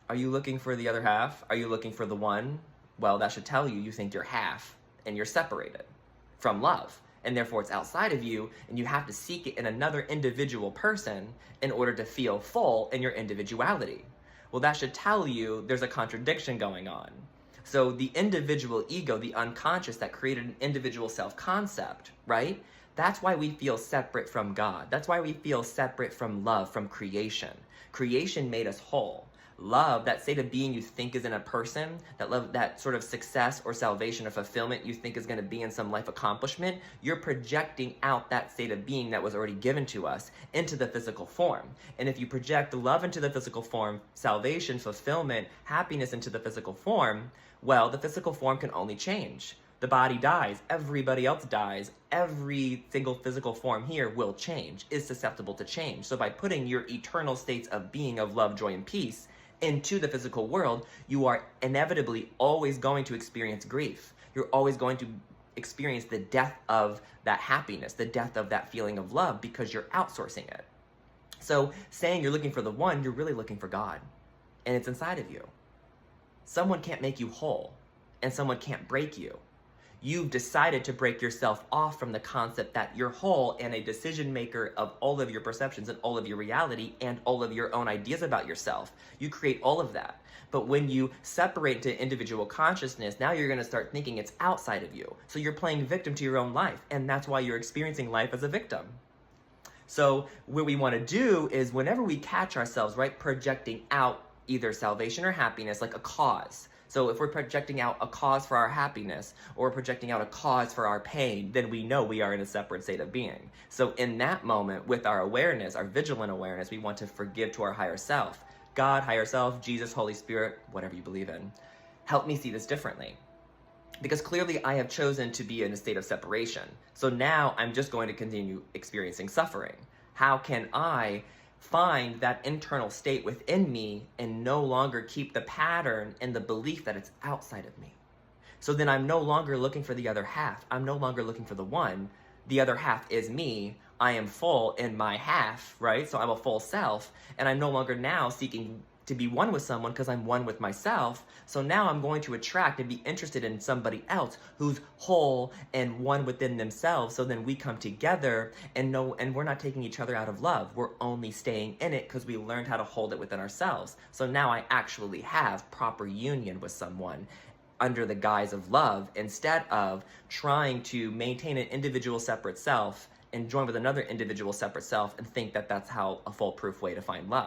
Are you looking for the other half? Are you looking for the one? Well, that should tell you think you're half and you're separated from love. And therefore, it's outside of you, and you have to seek it in another individual person in order to feel full in your individuality. Well, that should tell you there's a contradiction going on. So, the individual ego, the unconscious that created an individual self concept, right? That's why we feel separate from God. That's why we feel separate from love, from creation. Creation made us whole. Love, that state of being you think is in a person, that love, that sort of success or salvation or fulfillment you think is going to be in some life accomplishment, you're projecting out that state of being that was already given to us into the physical form. And if you project love into the physical form, salvation, fulfillment, happiness into the physical form, well, the physical form can only change. The body dies, everybody else dies, every single physical form here will change, is susceptible to change. So by putting your eternal states of being, of love, joy, and peace into the physical world, you are inevitably always going to experience grief. You're always going to experience the death of that happiness, the death of that feeling of love, because you're outsourcing it. So saying you're looking for the one, you're really looking for God, and it's inside of you. Someone can't make you whole, and someone can't break you. You've decided to break yourself off from the concept that you're whole and a decision maker of all of your perceptions and all of your reality and all of your own ideas about yourself. You create all of that. But when you separate into individual consciousness, now you're going to start thinking it's outside of you. So you're playing victim to your own life, and that's why you're experiencing life as a victim. So what we want to do is whenever we catch ourselves, right, projecting out either salvation or happiness, like a cause. So if we're projecting out a cause for our happiness or projecting out a cause for our pain, then we know we are in a separate state of being. So in that moment, with our awareness, our vigilant awareness, we want to forgive to our higher self. God, higher self, Jesus, Holy Spirit, whatever you believe in. Help me see this differently. Because clearly I have chosen to be in a state of separation. So now I'm just going to continue experiencing suffering. How can I find that internal state within me and no longer keep the pattern and the belief that it's outside of me? So then I'm no longer looking for the other half. I'm no longer looking for the one. The other half is me. I am full in my half, right? So I'm a full self, and I'm no longer now seeking to be one with someone because I'm one with myself. So now I'm going to attract and be interested in somebody else who's whole and one within themselves. So then we come together and we're not taking each other out of love. We're only staying in it because we learned how to hold it within ourselves. So now I actually have proper union with someone under the guise of love instead of trying to maintain an individual separate self and join with another individual separate self and think that that's how a foolproof way to find love.